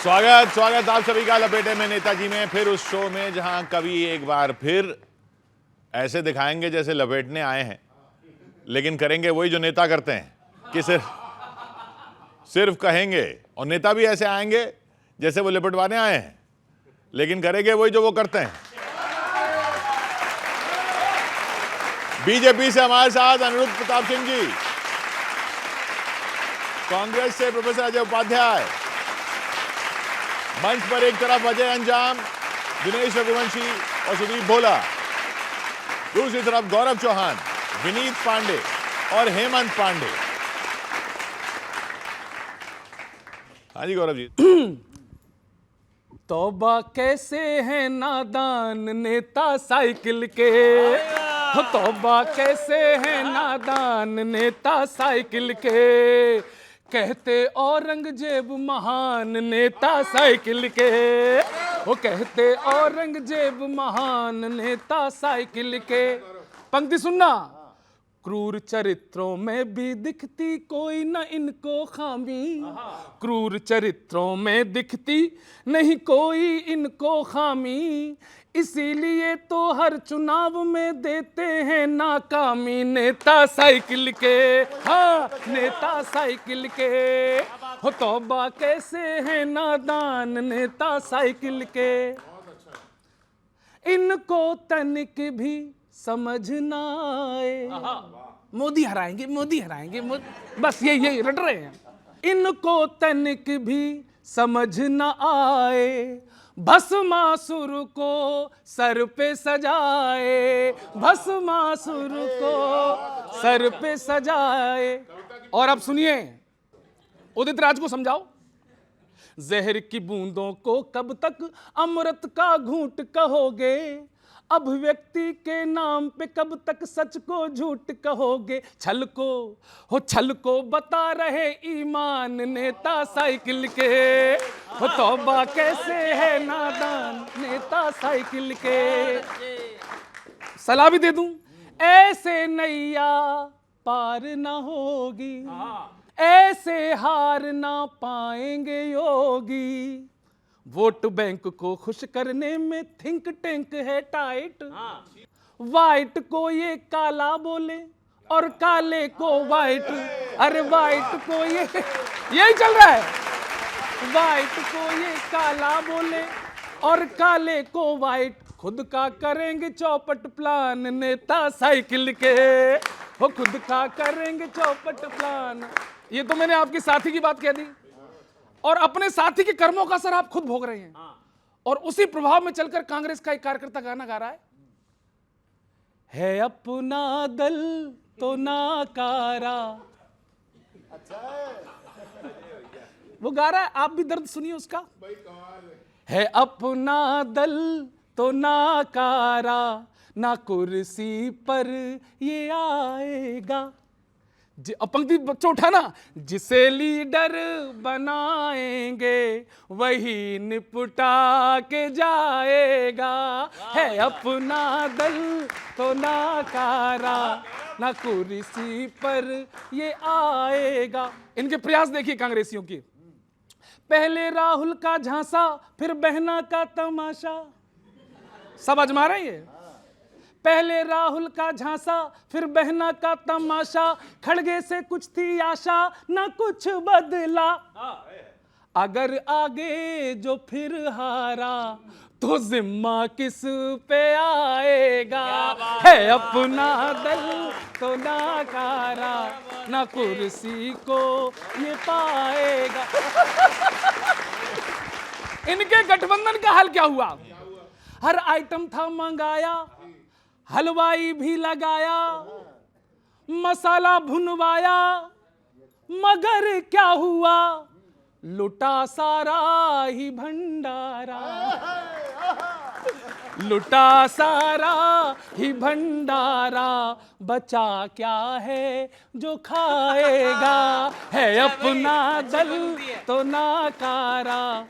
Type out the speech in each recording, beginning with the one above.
स्वागत आप सभी का लपेटे में नेताजी में, फिर उस शो में जहां कवि एक बार फिर ऐसे दिखाएंगे जैसे लपेटने आए हैं, लेकिन करेंगे वही जो नेता करते हैं कि सिर्फ कहेंगे, और नेता भी ऐसे आएंगे जैसे वो लपेटवाने आए हैं, लेकिन करेंगे वही जो वो करते हैं। बीजेपी से हमारे साथ अनिरुद्ध प्रताप सिंह जी, कांग्रेस से प्रोफेसर अजय उपाध्याय, मंच पर एक तरफ अजय अंजाम, दिनेश रघुवंशी और सुदीप भोला, दूसरी तरफ गौरव चौहान, विनीत पांडे और हेमंत पांडे। हाँ जी गौरव जी। तौबा कैसे हैं नादान नेता साइकिल के, तौबा कैसे हैं नादान नेता साइकिल के, कहते औरंगजेब महान नेता साइकिल के, वो कहते औरंगजेब महान नेता साइकिल के। पंक्ति सुनना। क्रूर चरित्रों में भी दिखती कोई न इनको खामी, क्रूर चरित्रों में दिखती नहीं कोई इनको खामी, इसीलिए तो हर चुनाव में देते हैं नाकामी नेता साइकिल के। हाँ, नेता साइकिल के। हो तौबा कैसे हैं नादान नेता साइकिल के, इनको तनिक भी समझ ना आए। मोदी हराएंगे, मोदी हराएंगे, बस यही रट रहे हैं। इनको तनिक भी समझ ना आए, भस्मासुर को सर पे सजाए, भस्मासुर को सर पे सजाए। और अब सुनिए, उदित राज को समझाओ। जहर की बूंदों को कब तक अमृत का घूंट कहोगे, अभिव्यक्ति के नाम पे कब तक सच को झूठ कहोगे, छल को बता रहे ईमान नेता साइकिल के, हो तौबा कैसे है नादान नेता साइकिल के। सलाह भी दे दूं, ऐसे नैया पार ना होगी, ऐसे हार ना पाएंगे योगी, वोट बैंक को खुश करने में थिंक टैंक है टाइट, वाइट को ये काला बोले और काले को वाइट, अरे वाइट को ये यही चल रहा है, वाइट को ये काला बोले और काले को वाइट, खुद का करेंगे चौपट प्लान नेता साइकिल के, वो खुद का करेंगे चौपट प्लान। ये तो मैंने आपके साथी की बात कह दी, और अपने साथी के कर्मों का असर आप खुद भोग रहे हैं। और उसी प्रभाव में चलकर कांग्रेस का एक कार्यकर्ता गाना गा रहा है अपना दल तो नाकारा। वो गा रहा है, आप भी दर्द सुनिए उसका। है अपना दल तो नाकारा, ना कुर्सी पर ये आएगा। पंक्ति बच्चों उठाना, जिसे लीडर बनाएंगे वही निपटा के जाएगा, है अपना दल तो नाकारा, ना कुर्सी पर ये आएगा। इनके प्रयास देखिए कांग्रेसियों की। पहले राहुल का झांसा, फिर बहना का तमाशा, सब आजमा रहे हैं। पहले राहुल का झांसा, फिर बहना का तमाशा, खड़गे से कुछ थी आशा, ना कुछ बदला, अगर आगे जो फिर हारा तो जिम्मा किस पे आएगा, है अपना दल तो नाकारा, ना कुर्सी को ये पाएगा। इनके गठबंधन का हाल क्या हुआ? हर आइटम था मंगाया, हलवाई भी लगाया, मसाला भुनवाया, मगर क्या हुआ, लुटा सारा ही भंडारा, लुटा सारा ही भंडारा, बचा क्या है जो खाएगा, है अपना दल तो नाकारा,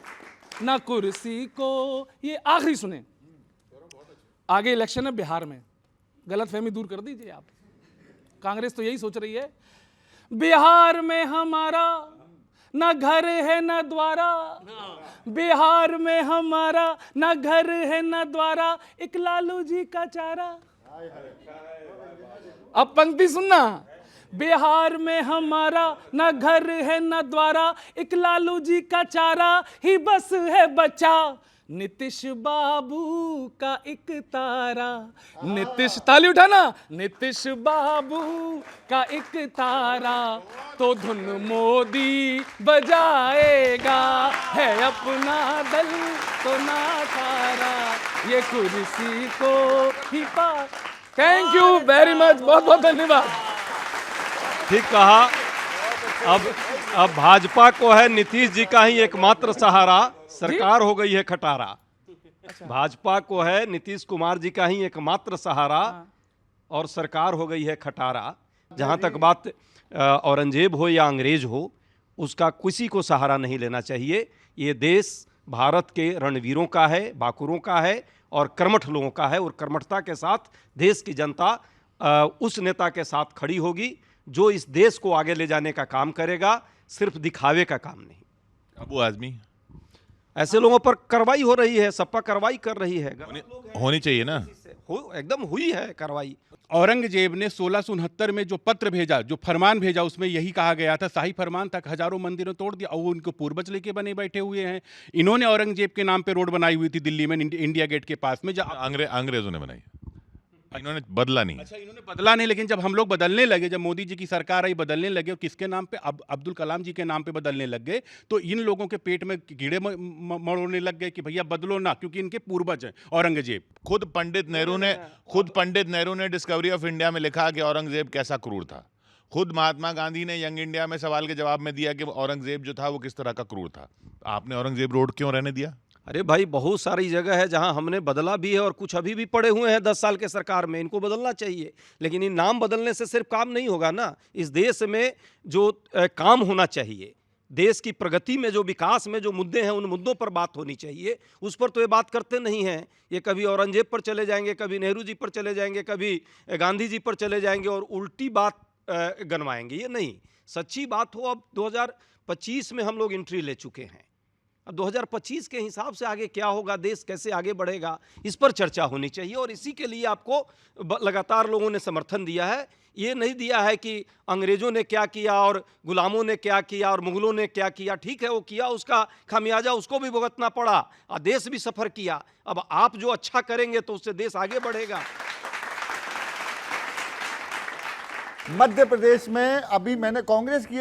ना कुर्सी को ये। आखिरी सुने, आगे इलेक्शन है बिहार में, गलतफहमी दूर कर दीजिए आप। कांग्रेस तो यही सोच रही है बिहार में हमारा ना घर है ना द्वारा, बिहार में हमारा ना घर है ना द्वारा, एक लालू जी का चारा। अब पंक्ति सुनना, बिहार में हमारा ना घर है ना द्वारा, एक लालू जी का चारा ही बस है बचा, नीतीश बाबू का एक तारा। नीतीश, ताली उठाना, नीतीश बाबू का एक तारा, तो धुन मोदी बजाएगा, है अपना दल तो नाकारा, ये कुर्सी को ही पा। थैंक यू वेरी मच, बहुत बहुत धन्यवाद। ठीक कहा। अब भाजपा को है नीतीश जी का ही एकमात्र सहारा, सरकार हो गई है खटारा। भाजपा को है नीतीश कुमार जी का ही एकमात्र सहारा और सरकार हो गई है खटारा। जहां तक बात औरंगजेब हो या अंग्रेज हो, उसका किसी को सहारा नहीं लेना चाहिए। ये देश भारत के रणवीरों का है, बाकुरों का है और कर्मठ लोगों का है, और कर्मठता के साथ देश की जनता उस नेता के साथ खड़ी होगी जो इस देश को आगे ले जाने का काम करेगा, सिर्फ दिखावे का काम नहीं। अब वो आदमी, ऐसे लोगों पर कार्रवाई हो रही है, सपा कार्रवाई कर रही है, होनी चाहिए ना, एकदम हुई है कार्रवाई। औरंगजेब ने 1669 में जो पत्र भेजा, जो फरमान भेजा, उसमें यही कहा गया था, शाही फरमान तक हजारों मंदिरों तोड़ दिया, और वो उनको पूर्वज लेके बने बैठे हुए हैं। इन्होंने औरंगजेब के नाम पे रोड बनाई हुई थी दिल्ली में, इंडिया गेट के पास में, अंग्रेजों ने बनाई, इन्होंने बदला नहीं। अच्छा, इन्होंने बदला नहीं, लेकिन जब हम लोग बदलने लगे, जब मोदी जी की सरकार आई, बदलने लगे, और किसके नाम पे, अब्दुल कलाम जी के नाम पे बदलने लग गए, तो इन लोगों के पेट में कीड़े मरोड़ने लग गए कि भैया बदलो ना, क्योंकि इनके पूर्वज हैं औरंगजेब। खुद पंडित नेहरू ने डिस्कवरी ऑफ इंडिया में लिखा कि औरंगजेब कैसा क्रूर था। खुद महात्मा गांधी ने यंग इंडिया में सवाल के जवाब में दिया कि औरंगजेब जो था वो किस तरह का क्रूर था। आपने औरंगजेब रोड क्यों रहने दिया? अरे भाई, बहुत सारी जगह है जहां हमने बदला भी है और कुछ अभी भी पड़े हुए हैं 10 साल के सरकार में, इनको बदलना चाहिए। लेकिन इन नाम बदलने से सिर्फ काम नहीं होगा ना। इस देश में जो काम होना चाहिए, देश की प्रगति में, जो विकास में जो मुद्दे हैं, उन मुद्दों पर बात होनी चाहिए। उस पर तो ये बात करते नहीं हैं। ये कभी औरंगजेब पर चले जाएंगे, कभी नेहरू जी पर चले जाएंगे, कभी गांधी जी पर चले जाएंगे और उल्टी बात गनवाएंगे। ये नहीं, सच्ची बात हो। अब 2025 में हम लोग एंट्री ले चुके हैं। अब 2025 के हिसाब से आगे क्या होगा, देश कैसे आगे बढ़ेगा, इस पर चर्चा होनी चाहिए। और इसी के लिए आपको लगातार लोगों ने समर्थन दिया है। ये नहीं दिया है कि अंग्रेजों ने क्या किया और गुलामों ने क्या किया और मुगलों ने क्या किया। ठीक है, वो किया, उसका खामियाजा उसको भी भुगतना पड़ा और देश भी सफ़र किया। अब आप जो अच्छा करेंगे तो उससे देश आगे बढ़ेगा। मध्य प्रदेश में अभी मैंने कांग्रेस की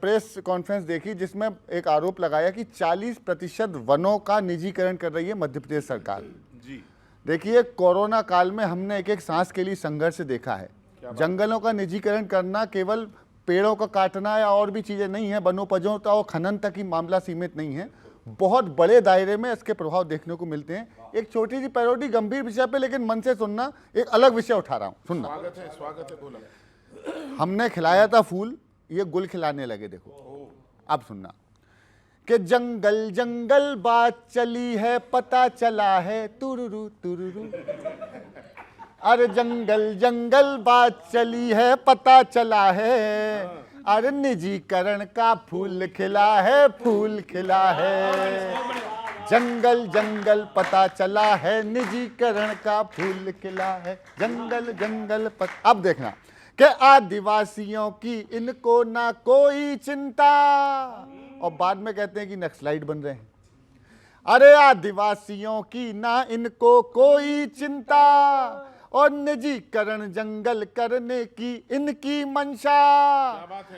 प्रेस कॉन्फ्रेंस देखी, जिसमें एक आरोप लगाया कि 40% वनों का निजीकरण कर रही है मध्य प्रदेश सरकार। जी देखिए, कोरोना काल में हमने एक एक सांस के लिए संघर्ष देखा है। जंगलों का निजीकरण करना केवल पेड़ों का काटना या और भी चीजें नहीं है, वनोपजों का और खनन तक ही मामला सीमित नहीं है। बहुत बड़े दायरे में इसके प्रभाव देखने को मिलते हैं। एक छोटी सी पैरोडी गंभीर विषय पे, लेकिन मन से सुनना, एक अलग विषय उठा रहा हूं, सुनना। स्वागत है बोला। हमने खिलाया था फूल, ये गुल खिलाने लगे। देखो अब सुनना कि जंगल जंगल बात चली है, पता चला है तुरुरु तुरुरु। अरे जंगल जंगल बात चली है, पता चला है, अरे निजीकरण का फूल खिला है, फूल खिला है। जंगल जंगल पता चला है, निजीकरण का फूल खिला है। जंगल जंगल अब देखना कि आदिवासियों की इनको ना कोई चिंता, और बाद में कहते हैं कि नक्सलाइट बन रहे हैं। अरे आदिवासियों की ना इनको कोई चिंता, और निजीकरण जंगल करने की इनकी मंशा।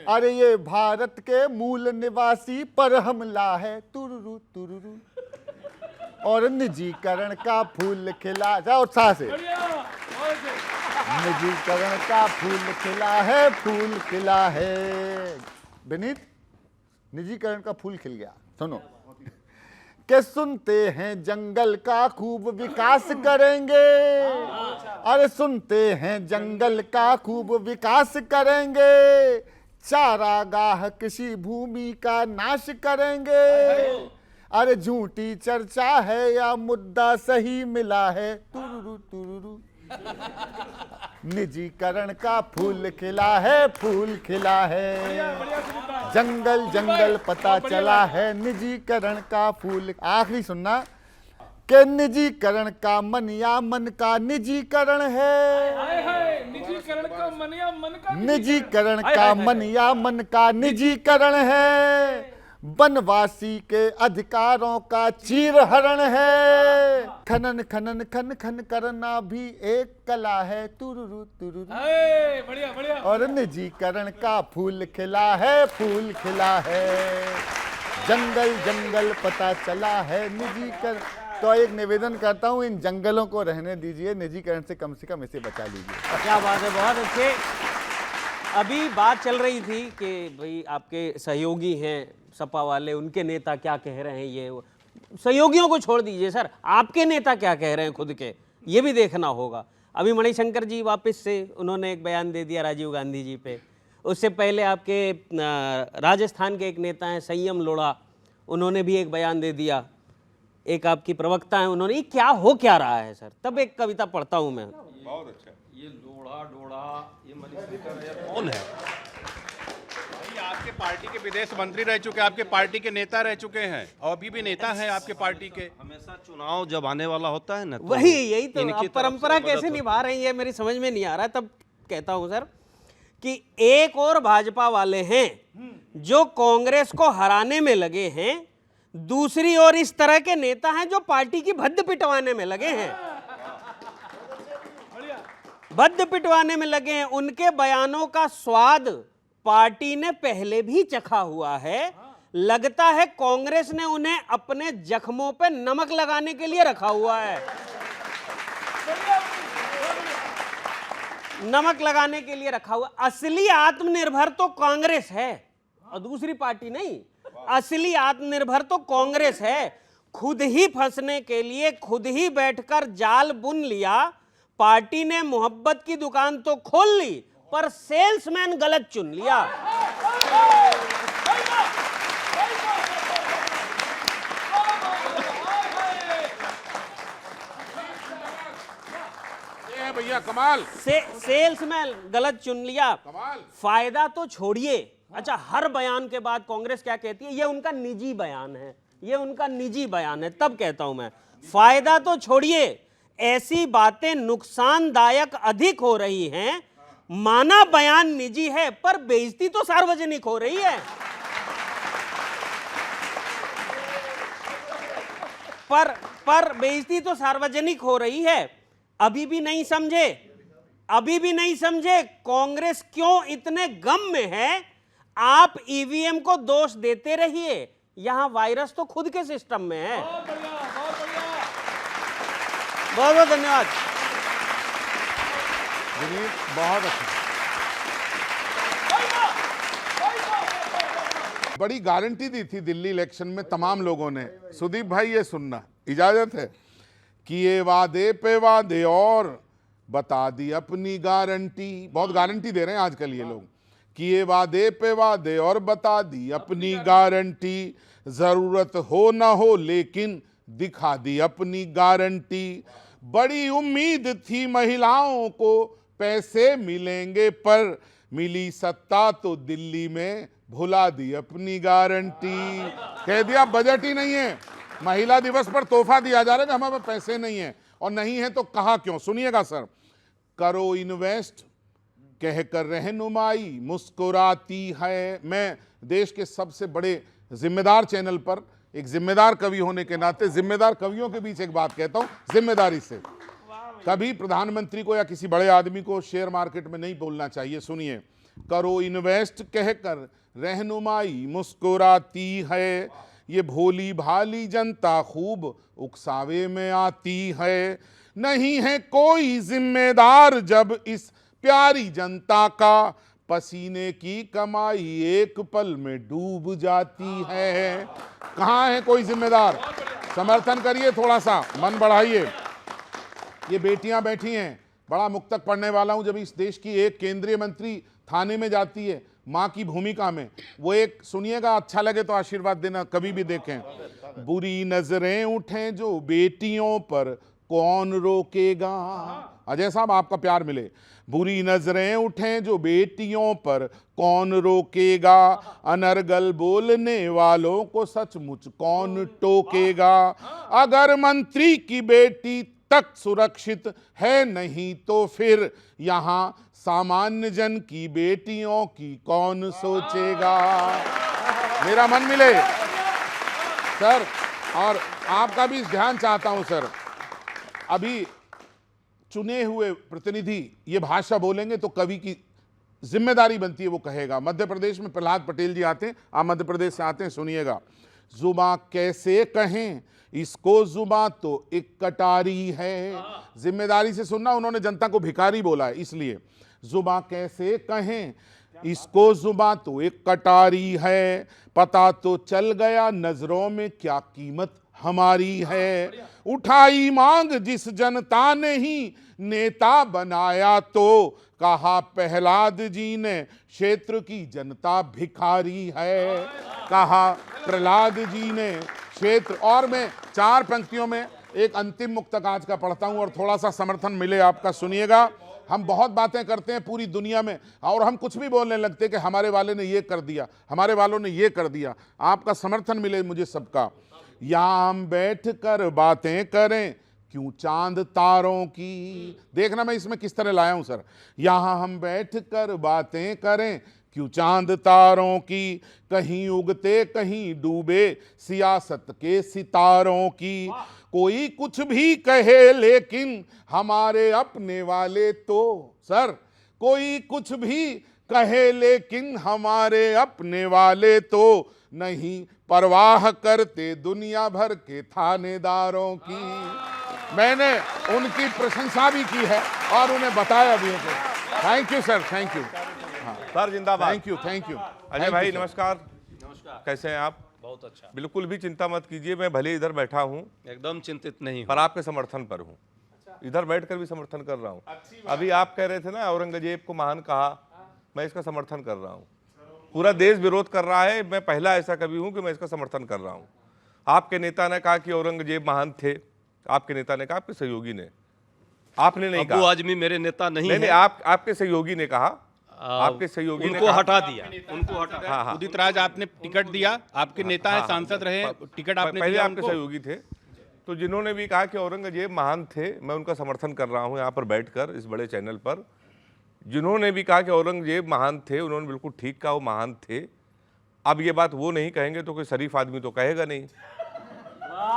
अरे ये भारत के मूल निवासी पर हमला है, तुरुरु तुरुरु। और निजीकरण का फूल खिला, जाओ उत्साह से, निजीकरण का फूल खिला है, फूल खिला है। विनीत, निजीकरण का फूल खिल गया। सुनो कि सुनते हैं जंगल का खूब विकास करेंगे। अरे सुनते हैं जंगल का खूब विकास करेंगे, चारागाह कृषि भूमि का नाश करेंगे। अरे झूठी चर्चा है या मुद्दा सही मिला है, तुरुरु तुरुरु। निजीकरण का फूल खिला है, फूल खिला है। जंगल जंगल पता चला है निजीकरण का फूल। आखिरी सुनना कि निजीकरण का मन या मन का निजीकरण है, हाय हाय निजीकरण का मन या मन का निजीकरण का मन या मन का निजीकरण है, वनवासी के अधिकारों का चीरहरण है, खनन खनन खन खन करना भी एक कला है, तुरुरु तुरुरु, हाय बढ़िया बढ़िया। और निजीकरण का फूल खिला है, फूल खिला है, जंगल जंगल पता चला है निजीकरण। तो एक निवेदन करता हूं, इन जंगलों को रहने दीजिए, निजीकरण से कम इसे बचा लीजिए। क्या बात है, बहुत अच्छे। अभी बात चल रही थी कि भाई आपके सहयोगी हैं सपा वाले, उनके नेता क्या कह रहे हैं, ये सहयोगियों को छोड़ दीजिए सर, आपके नेता क्या कह रहे हैं खुद के, ये भी देखना होगा। अभी मणिशंकर जी वापस से उन्होंने एक बयान दे दिया राजीव गांधी जी पे। उससे पहले आपके राजस्थान के एक नेता हैं संयम लोढ़ा, उन्होंने भी एक बयान दे दिया। एक आपकी प्रवक्ता है, उन्होंने, ये क्या रहा है सर। तब एक कविता पढ़ता हूं मैं। बहुत अच्छा। ये लोढ़ा डोढ़ा ये मणिशंकर कौन है? भाई आपके पार्टी के विदेश मंत्री रह चुके, आपके पार्टी के नेता रह चुके हैं और अभी भी नेता हैं आपके पार्टी के। हमेशा चुनाव जब आने वाला होता है ना, तो वही यही तो इनकी अब तरफ परंपरा से कैसे मदद निभा रही है मेरी समझ में नहीं आ रहा है। तब कहता हूं सर कि एक और भाजपा वाले हैं जो कांग्रेस को हराने में लगे हैं, दूसरी ओर इस तरह के नेता हैं जो पार्टी की भद्द पिटवाने में लगे हैं, भद्द पिटवाने में लगे हैं। उनके बयानों का स्वाद पार्टी ने पहले भी चखा हुआ है। लगता है कांग्रेस ने उन्हें अपने जख्मों पे नमक लगाने के लिए रखा हुआ है, नमक लगाने के लिए रखा हुआ। असली आत्मनिर्भर तो कांग्रेस है और दूसरी पार्टी नहीं। असली आत्मनिर्भर तो कांग्रेस है। खुद ही फंसने के लिए खुद ही बैठकर जाल बुन लिया। पार्टी ने मोहब्बत की दुकान तो खोल ली पर सेल्समैन गलत चुन लिया। ये भैया कमाल, सेल्समैन गलत चुन लिया। कमाल। फायदा तो छोड़िए। अच्छा, हर बयान के बाद कांग्रेस क्या कहती है, ये उनका निजी बयान है, ये उनका निजी बयान है। तब कहता हूं मैं, फायदा तो छोड़िए, ऐसी बातें नुकसानदायक अधिक हो रही हैं। माना बयान निजी है पर बेइज्जती तो सार्वजनिक हो रही है। पर बेइज्जती तो सार्वजनिक हो रही है। अभी भी नहीं समझे, अभी भी नहीं समझे कांग्रेस क्यों इतने गम में है। आप ईवीएम को दोष देते रहिए, यहां वायरस तो खुद के सिस्टम में है। बहुत बहुत धन्यवाद विनीत, बहुत अच्छा। बड़ी गारंटी दी थी दिल्ली इलेक्शन में तमाम लोगों ने। सुदीप भाई, ये सुनना इजाजत है कि ये वादे पे वादे और बता दी अपनी गारंटी। बहुत गारंटी दे रहे हैं आजकल ये लोग कि ये वादे पे वादे और बता दी अपनी गारंटी। जरूरत हो ना हो लेकिन दिखा दी अपनी गारंटी। बड़ी उम्मीद थी महिलाओं को पैसे मिलेंगे, पर मिली सत्ता तो दिल्ली में भुला दी अपनी गारंटी। कह दिया बजट ही नहीं है, महिला दिवस पर तोहफा दिया जा रहा है कि हमारे पास पैसे नहीं है, और नहीं है तो कहा क्यों। सुनिएगा सर, करो इन्वेस्ट कहकर रहनुमाई मुस्कुराती है। मैं देश के सबसे बड़े जिम्मेदार चैनल पर एक जिम्मेदार कवि होने के नाते जिम्मेदार कवियों के बीच एक बात कहता हूं जिम्मेदारी से। कभी प्रधानमंत्री को या किसी बड़े आदमी को शेयर मार्केट में नहीं बोलना चाहिए। सुनिए, करो इन्वेस्ट कहकर रहनुमाई मुस्कुराती है। ये भोली भाली जनता खूब उकसावे में आती है। नहीं है कोई जिम्मेदार जब इस प्यारी जनता का पसीने की कमाई एक पल में डूब जाती है। कहाँ है कोई जिम्मेदार? समर्थन करिए, थोड़ा सा मन बढ़ाइए। ये बेटियां बैठी हैं, बड़ा मुक्तक पढ़ने वाला हूं। जब इस देश की एक केंद्रीय मंत्री थाने में जाती है माँ की भूमिका में, वो एक सुनिएगा, अच्छा लगे तो आशीर्वाद देना, कभी भी देखें। बुरी नजरें उठें जो बेटियों पर कौन रोकेगा, अजय साहब आपका प्यार मिले। बुरी नजरें उठें जो बेटियों पर कौन रोकेगा, अनर्गल बोलने वालों को सचमुच कौन टोकेगा। अगर मंत्री की बेटी तक सुरक्षित है नहीं तो फिर यहाँ सामान्य जन की बेटियों की कौन सोचेगा। मेरा मन मिले सर, और आपका भी ध्यान चाहता हूं सर। अभी चुने हुए प्रतिनिधि ये भाषा बोलेंगे तो कवि की जिम्मेदारी बनती है वो कहेगा। मध्य प्रदेश में प्रहलाद पटेल जी आते हैं, आप मध्य प्रदेश से आते हैं, सुनिएगा। जुबां कैसे कहें इसको, जुबां तो एक कटारी है। जिम्मेदारी से सुनना, उन्होंने जनता को भिखारी बोला है इसलिए। जुबां कैसे कहें इसको, जुबां तो एक कटारी है। पता तो चल गया नजरों में क्या कीमत हमारी है। उठाई मांग जिस जनता ने ही नेता बनाया तो कहा प्रहलाद जी ने क्षेत्र की जनता भिखारी है। कहा प्रहलाद जी ने क्षेत्र। और मैं 4 पंक्तियों में एक अंतिम मुक्तक आज का पढ़ता हूं और थोड़ा सा समर्थन मिले आपका, सुनिएगा। हम बहुत बातें करते हैं पूरी दुनिया में और हम कुछ भी बोलने लगते हैं कि हमारे वाले ने ये कर दिया, हमारे वालों ने ये कर दिया। आपका समर्थन मिले मुझे सबका। यहाँ हम बैठ कर बातें करें क्यों चांद तारों की। देखना मैं इसमें किस तरह लाया हूं सर। यहाँ हम बैठ कर बातें करें क्यों चांद तारों की, कहीं उगते कहीं डूबे सियासत के सितारों की। कोई कुछ भी कहे लेकिन हमारे अपने वाले तो, सर कोई कुछ भी कहे लेकिन हमारे अपने वाले तो नहीं परवाह करते दुनिया भर के थानेदारों की। मैंने उनकी प्रशंसा भी की है और उन्हें बताया भी है। Thank you sir, thank you sir, जिंदाबाद। थैंक यू अजय भाई नमस्कार। कैसे हैं आप? बहुत अच्छा। बिल्कुल भी चिंता मत कीजिए, मैं भले इधर बैठा हूं एकदम चिंतित नहीं पर आपके समर्थन पर हूं। इधर बैठकर भी समर्थन कर रहा हूं। अभी आप कह रहे थे ना औरंगजेब को महान कहा, मैं इसका समर्थन कर रहा हूं। पूरा देश विरोध कर रहा है, मैं पहला ऐसा कवि हूं कि मैं इसका समर्थन कर रहा हूं। आपके नेता ने कहा कि औरंगजेब महान थे, आपके नेता ने कहा, आपके सहयोगी ने, आपने नहीं कहा। अबू आजमी मेरे नेता नहीं है। आपके सहयोगी ने कहा, आपके सहयोगी ने उनको कहा। हटा दिया, उनको हटा दिया। हाँ। उदित राज आपने टिकट दिया, आपके नेता है, सांसद रहे, टिकट आपने पहले दिया आपके उनको। सहयोगी थे, तो जिन्होंने भी कहा कि औरंगजेब महान थे, मैं उनका समर्थन कर रहा हूं यहाँ पर बैठकर इस बड़े चैनल पर। जिन्होंने भी कहा कि औरंगजेब महान थे, उन्होंने बिल्कुल ठीक कहा, वो महान थे। अब ये बात वो नहीं कहेंगे तो कोई शरीफ आदमी तो कहेगा नहीं।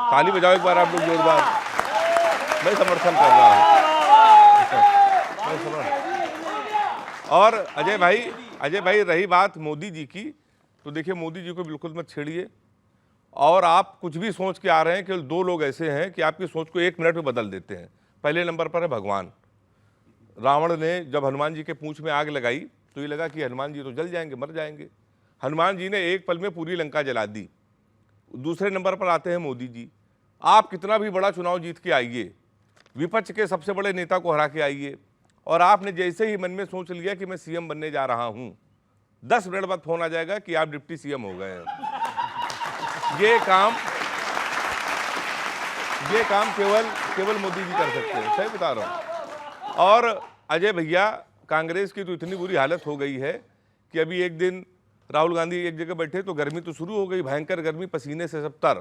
ताली बजाओ एक बार आप लोग जोरदार। मैं समर्थन कर रहा हूँ। और अजय भाई रही बात मोदी जी की, तो देखिए मोदी जी को बिल्कुल मत छेड़िए। और आप कुछ भी सोच के आ रहे हैं, केवल 2 लोग ऐसे हैं कि आपकी सोच को 1 मिनट में बदल देते हैं। पहले नंबर पर है भगवान। रावण ने जब हनुमान जी के पूंछ में आग लगाई तो ये लगा कि हनुमान जी तो जल जाएंगे, मर जाएंगे। हनुमान जी ने एक पल में पूरी लंका जला दी। दूसरे नंबर पर आते हैं मोदी जी। आप कितना भी बड़ा चुनाव जीत के आइए, विपक्ष के सबसे बड़े नेता को हरा के आइए, और आपने जैसे ही मन में सोच लिया कि मैं सीएम बनने जा रहा हूं, 10 मिनट बाद फोन आ जाएगा कि आप डिप्टी सीएम हो गए हैं। ये काम केवल मोदी जी कर सकते हैं, सही बता रहा हूं। और अजय भैया, कांग्रेस की तो इतनी बुरी हालत हो गई है कि अभी एक दिन राहुल गांधी एक जगह बैठे तो गर्मी तो शुरू हो गई, भयंकर गर्मी, पसीने से सब तर।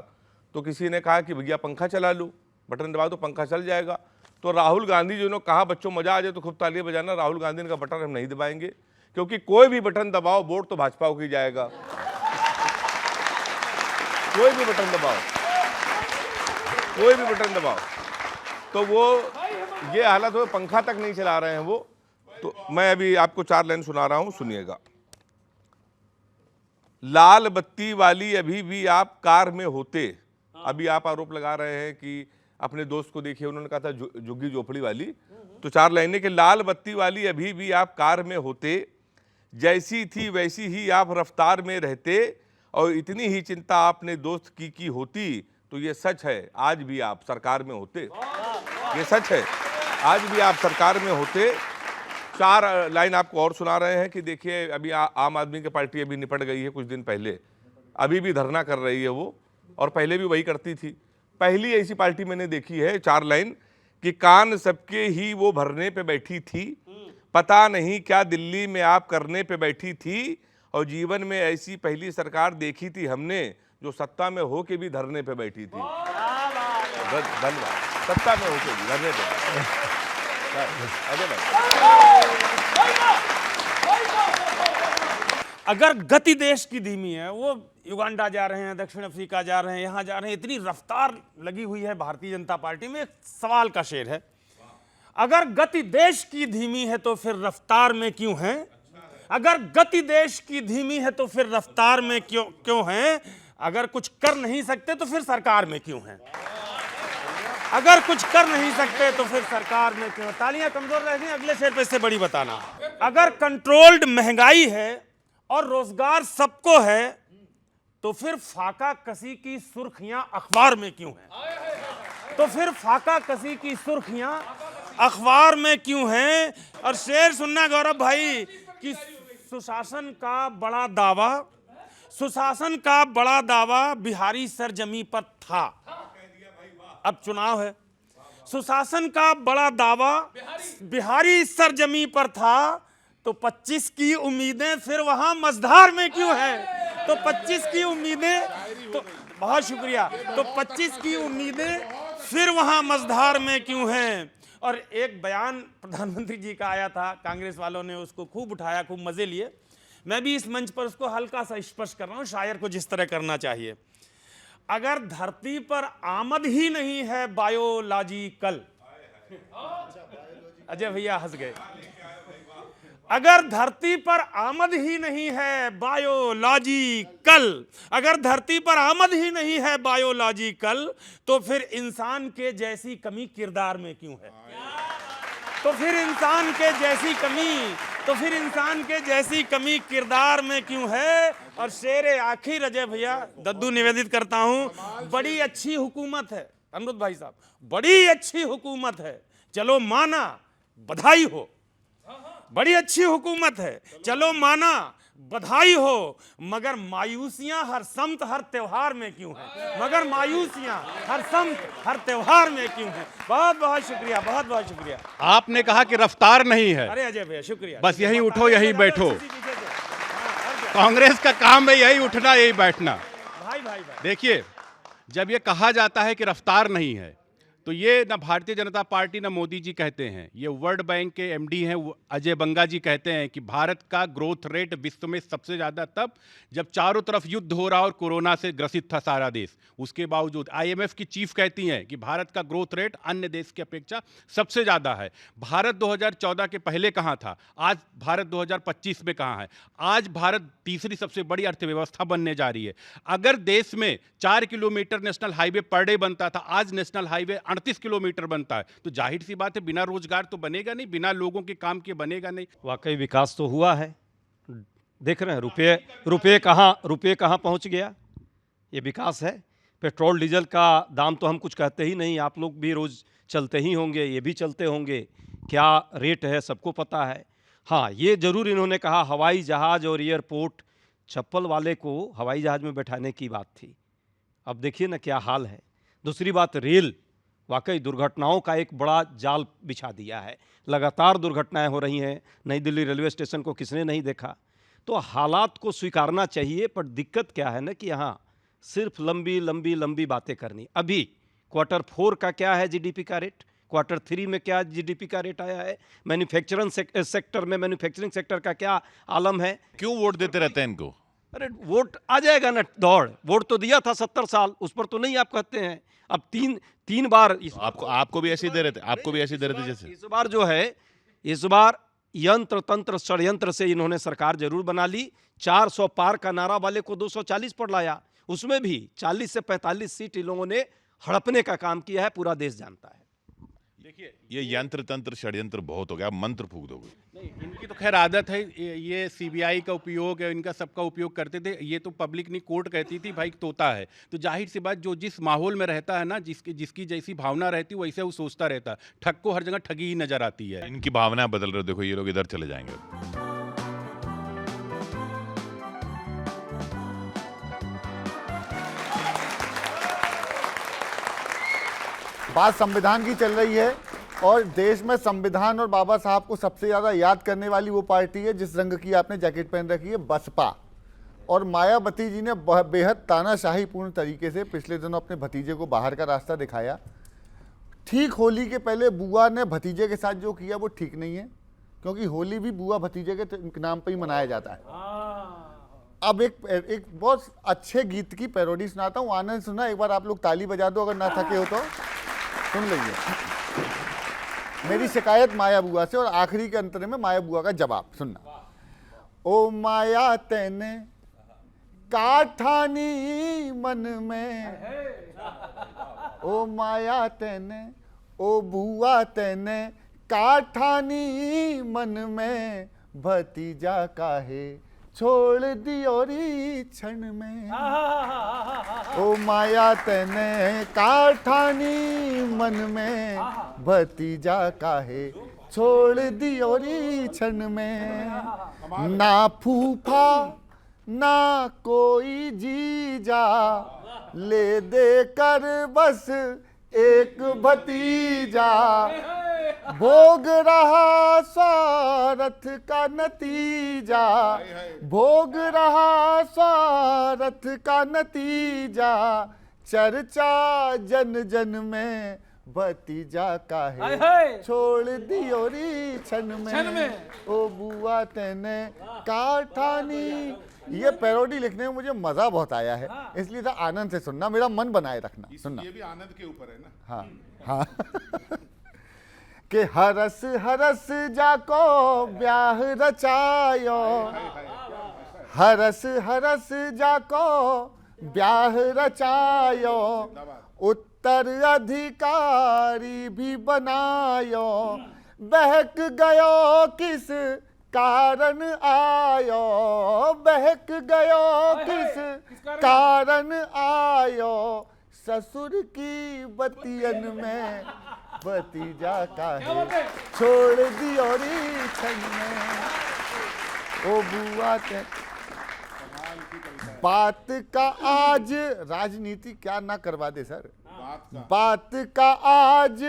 तो किसी ने कहा कि भैया पंखा चला लो, बटन दबा दो पंखा चल जाएगा। तो राहुल गांधी जी ने कहा बच्चों मजा आ जाए तो खूब तालियां बजाना। राहुल गांधी ने कहा बटन हम नहीं दबाएंगे, क्योंकि कोई भी बटन दबाओ वोट तो भाजपा को ही जाएगा। कोई भी बटन दबाओ तो वो ये हालत हो, पंखा तक नहीं चला रहे हैं वो। तो मैं अभी आपको 4 लाइन सुना रहा हूं, सुनिएगा। लाल बत्ती वाली अभी भी आप कार में होते। अभी आप आरोप लगा रहे हैं कि अपने दोस्त को देखिए, उन्होंने कहा था झुग्गी झोपड़ी वाली। तो 4 लाइनें कि लाल बत्ती वाली अभी भी आप कार में होते, जैसी थी वैसी ही आप रफ्तार में रहते, और इतनी ही चिंता आपने दोस्त की होती तो ये सच है आज भी आप सरकार में होते। ये सच है, आज भी आप सरकार में होते। 4 लाइन आपको और सुना रहे हैं कि देखिए अभी आम आदमी की पार्टी अभी निपट गई है कुछ दिन पहले, अभी भी धरना कर रही है वो, और पहले भी वही करती थी। पहली ऐसी पार्टी मैंने देखी है, 4 लाइन कि कान सबके ही वो भरने पे बैठी थी, पता नहीं क्या दिल्ली में आप करने पे बैठी थी, और जीवन में ऐसी पहली सरकार देखी थी हमने जो सत्ता में होके भी धरने पे बैठी थी। धन्यवाद। सत्ता में होके भी धरने पे। अजय भाई, अगर गति देश की धीमी है, वो युगांडा जा रहे हैं, दक्षिण अफ्रीका जा रहे हैं, यहां जा रहे हैं, इतनी रफ्तार लगी हुई है भारतीय जनता पार्टी में, एक सवाल का शेर है, अगर गति देश की धीमी है तो फिर रफ्तार में क्यों है? अगर गति देश की धीमी है तो फिर रफ्तार में क्यों है? अगर कुछ कर नहीं सकते तो फिर सरकार में क्यों है? अगर कुछ कर नहीं सकते तो फिर सरकार में क्यों? तालियां कमजोर रहती हैं, अगले शेर पे इससे बड़ी बताना। अगर कंट्रोल्ड महंगाई है और रोजगार सबको है तो फिर फाका कसी की सुर्खियां अखबार में क्यों हैं? तो फिर फाका कसी की सुर्खियां अखबार में क्यों हैं? और शेर सुनना गौरव भाई कि सुशासन का बड़ा दावा, सुशासन का बड़ा दावा बिहारी सरजमी पर था। अब चुनाव है, सुशासन का बड़ा दावा बिहारी सरजमी पर था, तो 25 की उम्मीदें फिर वहां मझधार में क्यों हैं? तो 25 की उम्मीदें, तो बहुत शुक्रिया, तो 25 की उम्मीदें फिर वहां मझधार में क्यों हैं? और एक बयान प्रधानमंत्री जी का आया था, कांग्रेस वालों ने उसको खूब उठाया, खूब मजे लिए। मैं भी इस मंच पर उसको हल्का सा स्पष्ट कर रहा हूं, शायर को जिस तरह करना चाहिए। अगर धरती पर आमद ही नहीं है बायोलॉजिकल, अजय भैया हंस गए, अगर धरती पर आमद ही नहीं है बायोलॉजिकल, अगर धरती पर आमद ही नहीं है बायोलॉजिकल, तो फिर इंसान के जैसी कमी किरदार में क्यों है? तो फिर इंसान के जैसी कमी, तो फिर इंसान के जैसी कमी किरदार में क्यों है? और शेर आखिर अजय भैया, दद्दू निवेदित करता हूं, बड़ी अच्छी हुकूमत है अमरुद भाई साहब, बड़ी अच्छी हुकूमत है, चलो माना बधाई हो, बड़ी अच्छी हुकूमत है, चलो माना बधाई हो, मगर मायूसियां हर समत हर त्योहार में क्यों है? मगर मायूसियां हर समत हर त्योहार में क्यों है? बहुत बहुत शुक्रिया, बहुत बहुत शुक्रिया। आपने कहा कि रफ्तार नहीं है, अरे अजय भैया शुक्रिया। बस यहीं उठो यहीं बैठो। कांग्रेस का काम है यही उठना यही बैठना। भाई भाई भाई, देखिए, जब ये कहा जाता है कि रफ्तार नहीं है, तो ये ना भारतीय जनता पार्टी ना मोदी जी कहते हैं, ये वर्ल्ड बैंक के एमडी हैं अजय बंगा जी कहते हैं कि भारत का ग्रोथ रेट विश्व में सबसे ज़्यादा तब जब चारों तरफ युद्ध हो रहा और कोरोना से ग्रसित था सारा देश। उसके बावजूद आईएमएफ की चीफ कहती हैं कि भारत का ग्रोथ रेट अन्य देश की अपेक्षा सबसे ज़्यादा है। भारत 2014 के पहले कहाँ था, आज भारत 2025 में कहाँ है? आज भारत तीसरी सबसे बड़ी अर्थव्यवस्था बनने जा रही है। अगर देश में 4 kilometre national highway per day बनता था, आज नेशनल हाईवे 38 किलोमीटर बनता है, तो जाहिर सी बात है बिना रोजगार तो बनेगा नहीं, बिना लोगों के काम के बनेगा नहीं। वाकई विकास तो हुआ है, देख रहे हैं रुपये कहाँ पहुंच गया, ये विकास है। पेट्रोल डीजल का दाम तो हम कुछ कहते ही नहीं, आप लोग भी रोज़ चलते ही होंगे, ये भी चलते होंगे, क्या रेट है सबको पता है। हाँ, ये ज़रूर इन्होंने कहा हवाई जहाज़ और एयरपोर्ट, चप्पल वाले को हवाई जहाज़ में बैठाने की बात थी, अब देखिए ना क्या हाल है। दूसरी बात, रेल वाकई दुर्घटनाओं का एक बड़ा जाल बिछा दिया है, लगातार दुर्घटनाएं हो रही हैं। नई दिल्ली रेलवे स्टेशन को किसने नहीं देखा? तो हालात को स्वीकारना चाहिए, पर दिक्कत क्या है ना कि यहाँ सिर्फ लंबी लंबी लंबी बातें करनी। अभी Q4 का क्या है जीडीपी का रेट, Q3 में क्या जीडीपी का रेट आया है, मैन्युफैक्चरिंग सेक्टर में मैन्युफैक्चरिंग सेक्टर का क्या आलम है। क्यों वोट देते रहते हैं इनको? अरे वोट आ जाएगा ना, दौड़ वोट तो दिया था 70 साल, उस पर तो नहीं आप कहते हैं। अब तीन बार आपको भी ऐसे दे रहे थे, आपको भी ऐसे दे रहे थे जैसे इस बार जो है, इस बार यंत्र तंत्र षड्यंत्र से इन्होंने सरकार जरूर बना ली। 400 पार का नारा वाले को 240 पर लाया, उसमें भी 40 से 45 सीट इन लोगों ने हड़पने का काम किया है, पूरा देश जानता है। देखिए, ये यंत्र तंत्र षड्यंत्र बहुत हो गया, अब मंत्र फूक दोगे। नहीं, इनकी तो खैर आदत है, ये सीबीआई का उपयोग है, इनका सबका उपयोग करते थे। ये तो पब्लिक नहीं, कोर्ट कहती थी भाई तोता है, तो जाहिर सी बात जो जिस माहौल में रहता है ना, जिसकी जैसी भावना रहती है वैसे वो सोचता रहता है। ठग को हर जगह ठगी ही नजर आती है। इनकी भावना बदल रहे, देखो ये लोग इधर चले जाएंगे। बात संविधान की चल रही है और देश में संविधान और बाबा साहब को सबसे ज्यादा याद करने वाली वो पार्टी है जिस रंग की आपने जैकेट पहन रखी है, बसपा। और मायावती जी ने बेहद तानाशाहीपूर्ण तरीके से पिछले दिनों अपने भतीजे को बाहर का रास्ता दिखाया। ठीक होली के पहले बुआ ने भतीजे के साथ जो किया वो ठीक नहीं है, क्योंकि होली भी बुआ भतीजे के नाम पर ही मनाया जाता है। अब एक बहुत अच्छे गीत की पैरोडी सुनाता हूँ, आनंद सुना। एक बार आप लोग ताली बजा दो अगर ना थके हो तो। सुन लीजिए, मेरी शिकायत माया बुआ से और आखिरी के अंतर में माया बुआ का जवाब सुनना। ओ माया तेने काठानी मन में, ओ माया तेने, ओ बुआ तेने काठानी मन में, भतीजा काहे छोड़ दियोरी क्षण में। ओ माया तेने काठानी मन में, भतीजा काहे छोड़ दियोरी क्षण में। ना फूफा ना कोई जीजा, ले दे कर बस एक भतीजा, भोग रहा स्वार्थ का नतीजा, भोग रहा स्वार्थ का नतीजा, चर्चा जन जन में, भतीजा काहे छोड़ दियोरी क्षण में। ओ बुआ तेने काठानी। ये पैरोडी लिखने में मुझे मजा बहुत आया है, इसलिए था आनंद से सुनना, मेरा मन बनाए रखना। सुनना ये भी आनंद के ऊपर है ना। हाँ हाँ के हरस हरस जाको ब्याह रचायो, हरस हरस जाको ब्याह रचायो, उत्तर अधिकारी भी बनायो, बहक गयो किस कारण आयो, बहक गयो किस कारण आयो, ससुर की बतियन में, भतीजा काहे छोड़ दियोरी क्षण में। ओ बुआ ते बात का आज राजनीति क्या ना करवा दे सर, बात का आज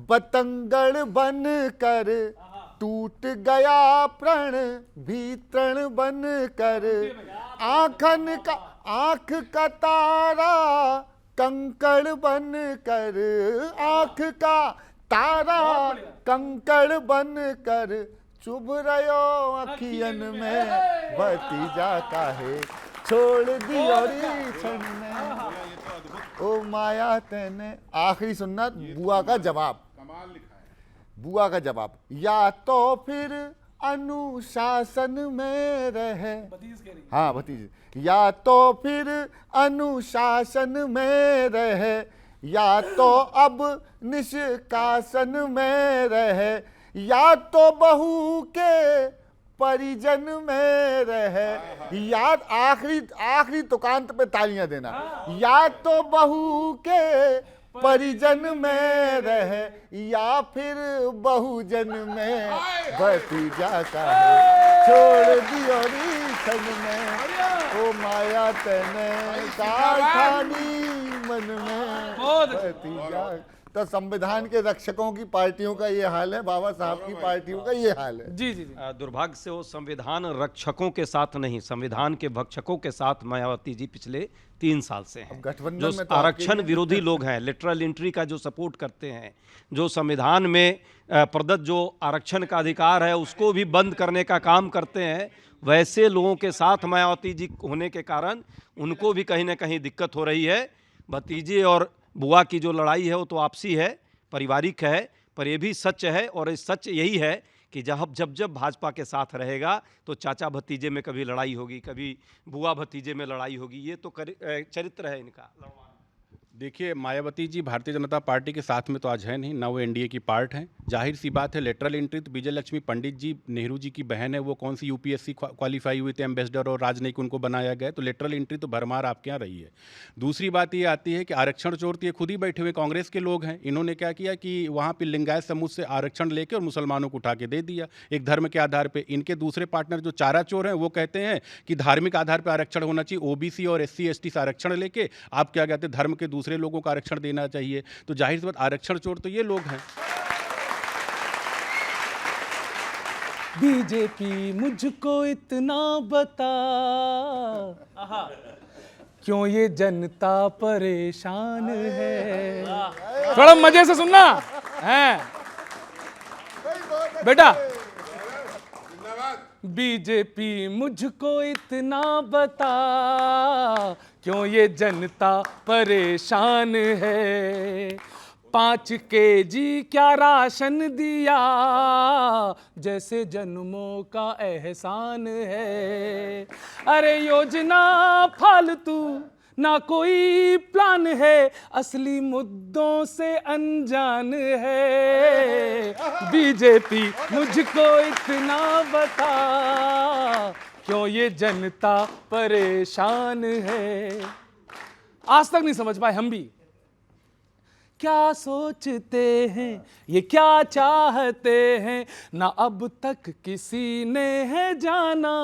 बतंगड़ बन कर, टूट गया प्रण भीतरण बन कर, आंखन का आंख का तारा कंकड़ बन कर, आंख का तारा कंकड़ बन कर, चुभ रयो अखियन में, भतीजा काहे छोड़ दियोरी क्षण में। ओ माया तेने। आखिरी सुनना बुआ का जवाब, बुआ का जवाब। या तो फिर अनुशासन में रहे, हाँ भतीजे, या तो फिर अनुशासन में रहे, या तो अब निष्कासन में रहे, या तो बहू के परिजन में रहे, या आखिरी तुकांत पे तालियां देना, या तो बहू के परिजन में रहे, या फिर बहुजन में, भतीजा काहे छोड़ दियोरी क्षण में। ओ माया तेने काठानी मन में, भतीजा। तो संविधान के रक्षकों की पार्टियों का ये हाल है, बाबा साहब की पार्टियों का ये हाल है। जी जी जी। दुर्भाग्य से वो संविधान रक्षकों के साथ नहीं, संविधान के भक्षकों के साथ मायावती जी पिछले 3 साल से हैं। गठबंधन जो में तो आरक्षण विरोधी लोग हैं, लिटरल एंट्री का जो सपोर्ट करते हैं, जो संविधान में प्रदत्त जो आरक्षण का अधिकार है उसको भी बंद करने का काम करते हैं, वैसे लोगों के साथ मायावती जी होने के कारण उनको भी कहीं ना कहीं दिक्कत हो रही है। भतीजे और बुआ की जो लड़ाई है वो तो आपसी है, पारिवारिक है, पर ये भी सच है, और इस सच यही है कि जब भाजपा के साथ रहेगा तो चाचा भतीजे में कभी लड़ाई होगी, कभी बुआ भतीजे में लड़ाई होगी। ये तो चरित्र है इनका। देखिए, मायावती जी भारतीय जनता पार्टी के साथ में तो आज है नहीं, ना वो एनडीए की पार्ट हैं। जाहिर सी बात है, लेटरल एंट्री तो विजय लक्ष्मी पंडित जी, नेहरू जी की बहन है, वो कौन सी यूपीएससी क्वालिफाई हुई थे, एम्बेसडर, और राजनयिक उनको बनाया गया, तो लेटरल एंट्री तो भरमार आपके यहाँ रही है। दूसरी बात ये आती है कि आरक्षण चोर तो ये खुद ही बैठे हुए कांग्रेस के लोग हैं। इन्होंने क्या किया कि वहाँ पर लिंगायत समूह से आरक्षण लेकर और मुसलमानों को उठा के दे दिया एक धर्म के आधार पर। इनके दूसरे पार्टनर जो चारा चोर हैं वो कहते हैं कि धार्मिक आधार पर आरक्षण होना चाहिए, ओबीसी और SC ST से आरक्षण लेके आप क्या कहते हैं, धर्म के दूसरे दूसरे लोगों को आरक्षण देना चाहिए। तो जाहिर सी बात आरक्षण चोर तो ये लोग हैं। बीजेपी मुझको इतना बता, क्यों ये जनता परेशान है। थोड़ा मजे से सुनना है बेटा। बीजेपी मुझको इतना बता, क्यों ये जनता परेशान है। 5 केजी क्या राशन दिया, जैसे जन्मों का एहसान है। अरे योजना फालतू ना कोई प्लान है, असली मुद्दों से अनजान है। बीजेपी मुझको इतना बता, क्यों ये जनता परेशान है। आज तक नहीं समझ पाए हम भी, क्या सोचते हैं ये, क्या चाहते हैं, ना अब तक किसी ने है जाना।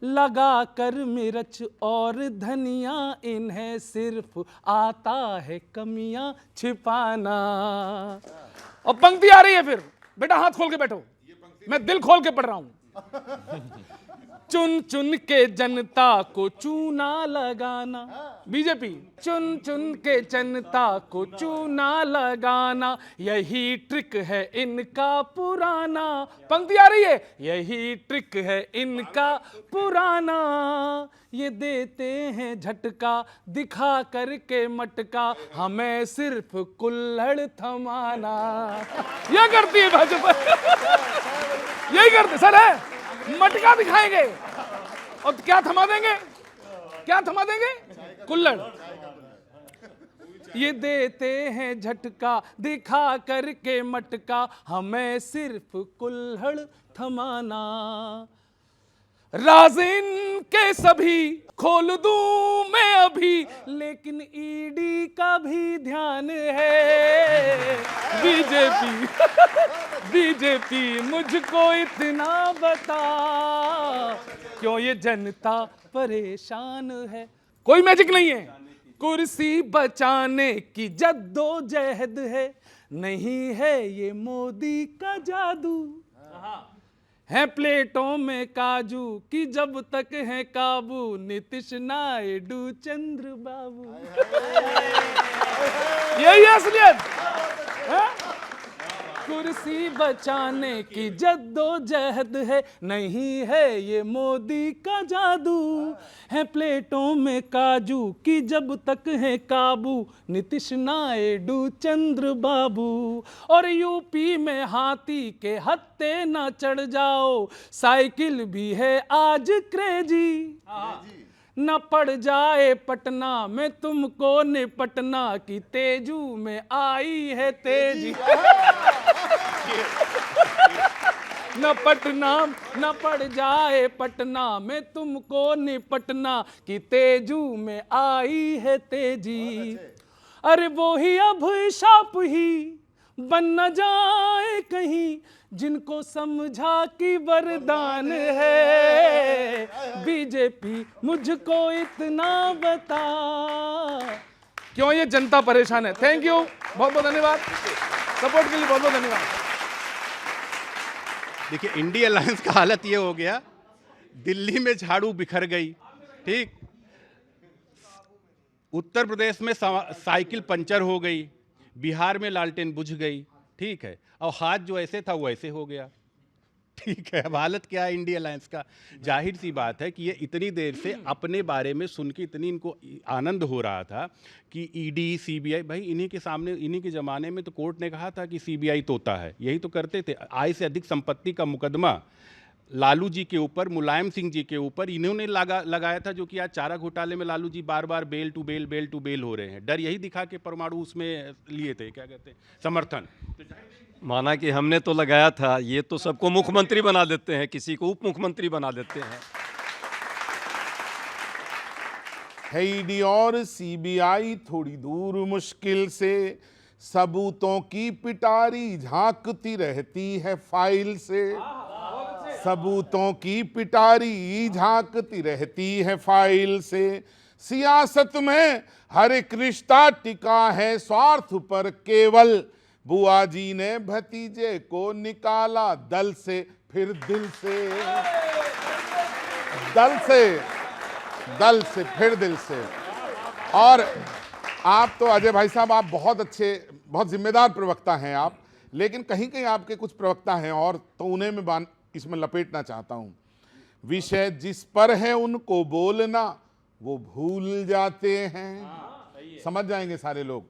लगा कर मिर्च और धनिया, इन्हें सिर्फ आता है कमियां छिपाना। और पंक्ति आ रही है फिर, बेटा हाथ खोल के बैठो, मैं दिल खोल के पढ़ रहा हूं। चुन चुन के जनता को चूना लगाना, बीजेपी चुन चुन के जनता को चूना लगाना, यही ट्रिक है इनका पुराना। पंक्ति आ रही है, यही ट्रिक है इनका पुराना। ये देते हैं झटका दिखा करके मटका, हमें सिर्फ कुल्हड़ थमाना। यह करती है भाजपा, यही करते सर है, मटका दिखाएंगे और क्या थमा देंगे, क्या थमा देंगे, कुल्हड़। ये देते हैं झटका दिखा करके मटका, हमें सिर्फ कुल्हड़ थमाना। राज इनके सभी खोल दूं मैं अभी, लेकिन ईडी का भी ध्यान है। बीजेपी बीजेपी मुझको इतना बता, क्यों ये जनता परेशान है। कोई मैजिक नहीं है, कुर्सी बचाने की जद्दोजहद है, नहीं है ये मोदी का जादू। है प्लेटों में काजू की जब तक है काबू, नीतीश नायडू चंद्र बाबू। यही असलियत है? कुर्सी बचाने की जद्दोजहद है, नहीं है ये मोदी का जादू। है प्लेटों में काजू की जब तक है काबू, नीतीश नायडू चंद्र बाबू। और यूपी में हाथी के हत्थे ना चढ़ जाओ, साइकिल भी है आज क्रेजी। न पड़ जाए पटना में तुमको निपटना, की तेजू में आई है तेजी। न पड़ जाए पटना में तुमको निपटना, की तेजू में आई है तेजी। अरे वो ही अभिशाप ही बन न जाए कहीं, जिनको समझा कि वरदान है। बीजेपी मुझको इतना बता, क्यों ये जनता परेशान है। थैंक यू, बहुत बहुत धन्यवाद, सपोर्ट के लिए बहुत बहुत धन्यवाद। देखिए, इंडिया अलायंस का हालत ये हो गया, दिल्ली में झाड़ू बिखर गई, ठीक, उत्तर प्रदेश में साइकिल पंचर हो गई, बिहार में लालटेन बुझ गई, ठीक है, और हाथ जो ऐसे था वो ऐसे हो गया, ठीक है। अब हालत क्या है इंडिया अलायंस का। जाहिर सी बात है कि ये इतनी देर से अपने बारे में सुन के इतनी इनको आनंद हो रहा था कि ईडी सीबीआई, भाई इन्हीं के सामने, इन्हीं के ज़माने में तो कोर्ट ने कहा था कि सीबीआई तोता है, यही तो करते थे। आय से अधिक संपत्ति का मुकदमा लालू जी के ऊपर, मुलायम सिंह जी के ऊपर इन्होंने लगाया था, जो कि आज चारा घोटाले में लालू जी बार बार बेल टू बेल हो रहे हैं। डर यही दिखा के परमाणु उसमें लिए थे, क्या कहते हैं, समर्थन। माना कि हमने तो लगाया था, ये तो सबको मुख्यमंत्री बना देते हैं, किसी को उप मुख्यमंत्री बना देते हैं। है ईडी और सीबीआई थोड़ी दूर मुश्किल से, सबूतों की पिटारी झांकती रहती है फाइल से। सबूतों की पिटारी झांकती रहती है फाइल से, सियासत में हर एक रिश्ता टिका है स्वार्थ पर केवल। बुआ जी ने भतीजे को निकाला दल से फिर दिल से, दल से फिर दिल से। और आप तो अजय भाई साहब, आप बहुत अच्छे, बहुत जिम्मेदार प्रवक्ता हैं आप, लेकिन कहीं कहीं आपके कुछ प्रवक्ता हैं और, तो उन्हें मैं इसमें लपेटना चाहता हूं। विषय जिस पर है उनको बोलना वो भूल जाते हैं। समझ जाएंगे सारे लोग।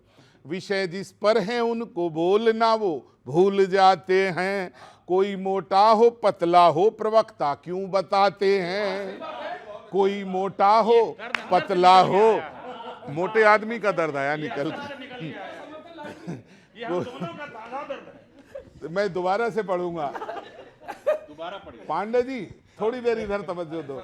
विषय जिस पर है उनको बोलना वो भूल जाते हैं। कोई मोटा हो पतला हो प्रवक्ता क्यों बताते हैं। कोई मोटा हो पतला हो, मोटे आदमी का दर्द आया निकल। मैं दोबारा से पढ़ूंगा। पांडे जी थोड़ी देर इधर तवज्जो दो।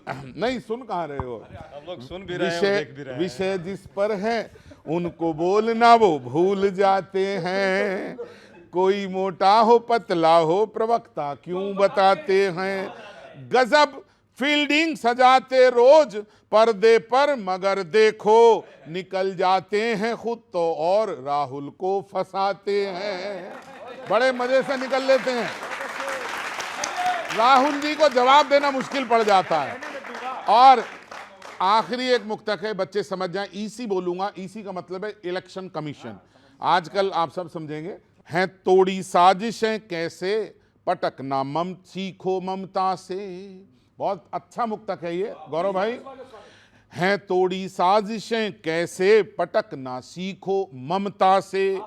नहीं, सुन कहाँ रहे हो? हम लोग सुन भी रहे हैं और देख भी रहे हैं। विषय जिस पर है उनको बोलना वो भूल जाते हैं। कोई मोटा हो पतला हो प्रवक्ता क्यों बताते हैं। गजब फील्डिंग सजाते रोज पर्दे पर, मगर देखो निकल जाते हैं खुद तो और राहुल को फंसाते हैं। बड़े मजे से निकल लेते हैं। राहुल जी को जवाब देना मुश्किल पड़ जाता है। और आखिरी एक मुक्तक है, बच्चे समझ जाएं, ईसी बोलूंगा। ईसी का मतलब है इलेक्शन कमीशन। आजकल आप सब समझेंगे। हैं तोड़ी साजिशें कैसे पटकना सीखो ममता से। बहुत अच्छा मुक्तक है ये गौरव भाई। हैं तोड़ी साजिशें कैसे पटकना सीखो ममता से।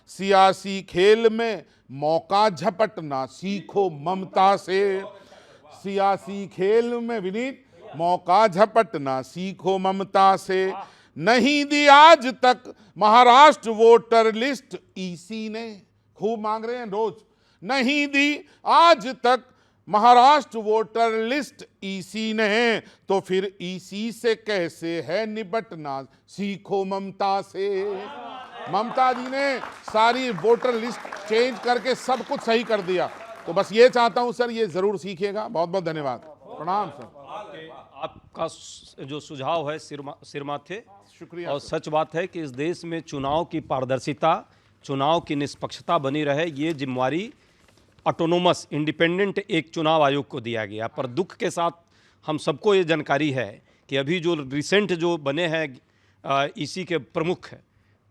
सियासी खेल में मौका झपटना सीखो ममता से। सियासी खेल में विनीत मौका झपटना सीखो ममता से। नहीं दी आज तक महाराष्ट्र वोटर लिस्ट ईसी ने, खूब मांग रहे हैं रोज। नहीं दी आज तक महाराष्ट्र वोटर लिस्ट ईसी ने, तो फिर ईसी से कैसे है निपटना सीखो ममता से। ममता जी ने सारी वोटर लिस्ट चेंज करके सब कुछ सही कर दिया। तो बस ये चाहता हूं सर, ये जरूर सीखिएगा। बहुत बहुत धन्यवाद, प्रणाम सर। आपका जो सुझाव है सिरमा थे, शुक्रिया। और सच बात है कि इस देश में चुनाव की पारदर्शिता, चुनाव की निष्पक्षता बनी रहे, ये जिम्मेवारी ऑटोनोमस इंडिपेंडेंट एक चुनाव आयोग को दिया गया। पर दुख के साथ हम सबको ये जानकारी है कि अभी जो रिसेंट जो बने हैं ईसी के प्रमुख है,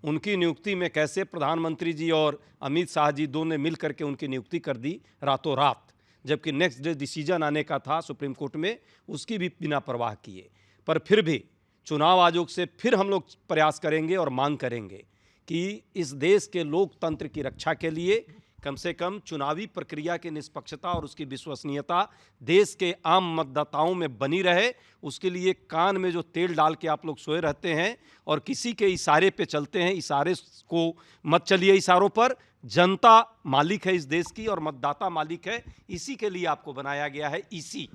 उनकी नियुक्ति में कैसे प्रधानमंत्री जी और अमित शाह जी दोनों ने मिल करके उनकी नियुक्ति कर दी रातों रात, जबकि नेक्स्ट डे डिसीजन आने का था सुप्रीम कोर्ट में, उसकी भी बिना परवाह किए। पर फिर भी चुनाव आयोग से फिर हम लोग प्रयास करेंगे और मांग करेंगे कि इस देश के लोकतंत्र की रक्षा के लिए कम से कम चुनावी प्रक्रिया की निष्पक्षता और उसकी विश्वसनीयता देश के आम मतदाताओं में बनी रहे। उसके लिए कान में जो तेल डाल के आप लोग सोए रहते हैं और किसी के इशारे पे चलते हैं, इशारे को मत चलिए। इशारों पर जनता मालिक है इस देश की और मतदाता मालिक है। इसी के लिए आपको बनाया गया है ईसी।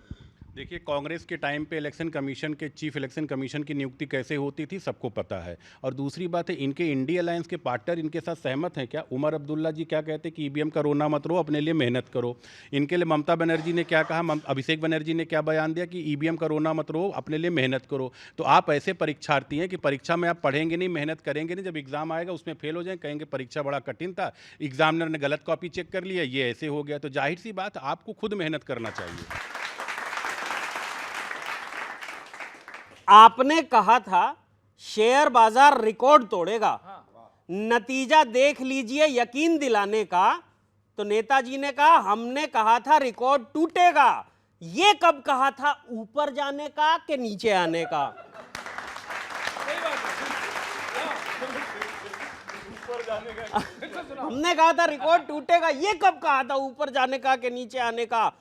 देखिए, कांग्रेस के टाइम पे इलेक्शन कमीशन के चीफ इलेक्शन कमीशन की नियुक्ति कैसे होती थी सबको पता है। और दूसरी बात है, इनके इंडिया अलायंस के पार्टनर इनके साथ सहमत हैं क्या? उमर अब्दुल्ला जी क्या कहते हैं कि ईवीएम का रोना मत रो, अपने लिए मेहनत करो। इनके लिए ममता बनर्जी ने क्या कहा, अभिषेक बनर्जी ने क्या बयान दिया कि ईवीएम का रोना मत रो, अपने लिए मेहनत करो। तो आप ऐसे परीक्षार्थी हैं कि परीक्षा में आप पढ़ेंगे नहीं, मेहनत करेंगे नहीं, जब एग्जाम आएगा उसमें फेल हो जाए, कहेंगे परीक्षा बड़ा कठिन था, एग्जामिनर ने गलत कॉपी चेक कर लिया, ये ऐसे हो गया। तो जाहिर सी बात, आपको खुद मेहनत करना चाहिए। आपने कहा था शेयर बाजार रिकॉर्ड तोड़ेगा, नतीजा देख लीजिए यकीन दिलाने का। तो नेताजी ने कहा हमने कहा था रिकॉर्ड टूटेगा। ये कब कहा था, ऊपर जाने का कि नीचे आने का? हमने कहा था रिकॉर्ड टूटेगा, ये कब कहा था, ऊपर जाने का कि नीचे आने का?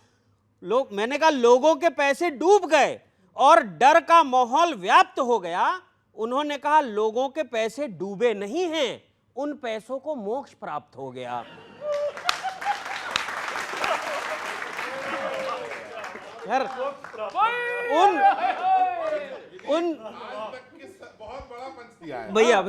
मैंने कहा लोगों के पैसे डूब गए और डर का माहौल व्याप्त हो गया। उन्होंने कहा लोगों के पैसे डूबे नहीं हैं, उन पैसों को मोक्ष प्राप्त हो गया। यार बहुत बड़ा पंच दिया है भैया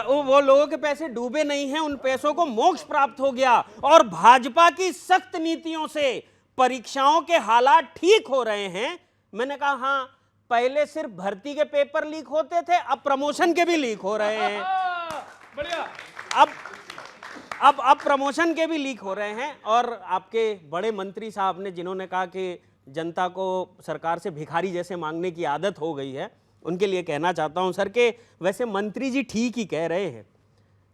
वो लोगों के पैसे डूबे नहीं हैं, उन पैसों को मोक्ष प्राप्त हो गया। और भाजपा की सख्त नीतियों से परीक्षाओं के हालात ठीक हो रहे हैं। मैंने कहा हाँ, पहले सिर्फ भर्ती के पेपर लीक होते थे, अब प्रमोशन के भी लीक हो रहे हैं। बढ़िया। अब प्रमोशन के भी लीक हो रहे हैं। और आपके बड़े मंत्री साहब ने, जिन्होंने कहा कि जनता को सरकार से भिखारी जैसे मांगने की आदत हो गई है, उनके लिए कहना चाहता हूं सर कि वैसे मंत्री जी ठीक ही कह रहे हैं,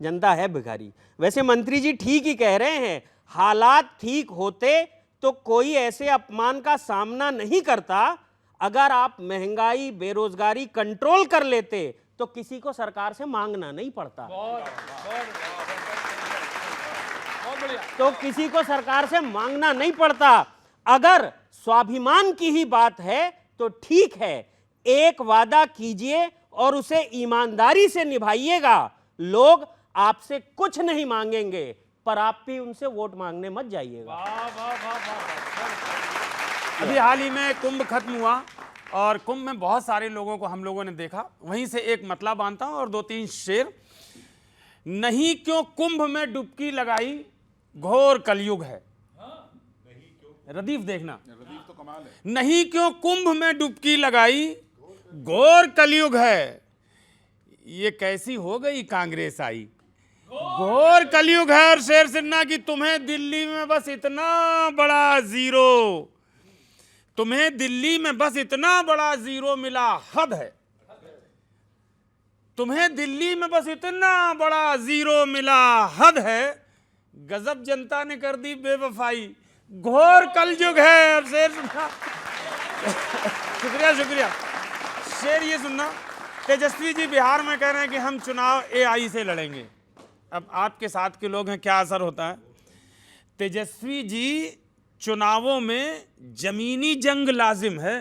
जनता है भिखारी। वैसे मंत्री जी ठीक ही कह रहे हैं, हालात ठीक होते तो कोई ऐसे अपमान का सामना नहीं करता। अगर आप महंगाई बेरोजगारी कंट्रोल कर लेते तो किसी को सरकार से मांगना नहीं पड़ता। तो किसी को सरकार से मांगना नहीं पड़ता। अगर स्वाभिमान की ही बात है तो ठीक है, एक वादा कीजिए और उसे ईमानदारी से निभाइएगा। लोग आपसे कुछ नहीं मांगेंगे, पर आप भी उनसे वोट मांगने मत जाइएगा। अभी हाल ही में कुंभ खत्म हुआ और कुंभ में बहुत सारे लोगों को हम लोगों ने देखा। वहीं से एक मतला बांधता हूं और 2-3 शेर। नहीं क्यों कुंभ में डुबकी लगाई, घोर कलयुग है। रदीफ देखना, नहीं क्यों कुंभ में डुबकी लगाई, घोर कलयुग है। ये कैसी हो गई कांग्रेस आई, घोर कलयुग है। और शेर सिन्हा की तुम्हें दिल्ली में बस इतना बड़ा जीरो, तुम्हें दिल्ली में बस इतना बड़ा जीरो मिला, हद है। तुम्हें दिल्ली में बस इतना बड़ा जीरो मिला, हद है। गजब जनता ने कर दी बेवफाई, घोर कलयुग है। और शेर सुनना, शुक्रिया। शेर ये सुनना, तेजस्वी जी बिहार में कह रहे हैं कि हम चुनाव एआई से लड़ेंगे। अब आपके साथ के लोग हैं, क्या असर होता है? तेजस्वी जी चुनावों में जमीनी जंग लाजिम है।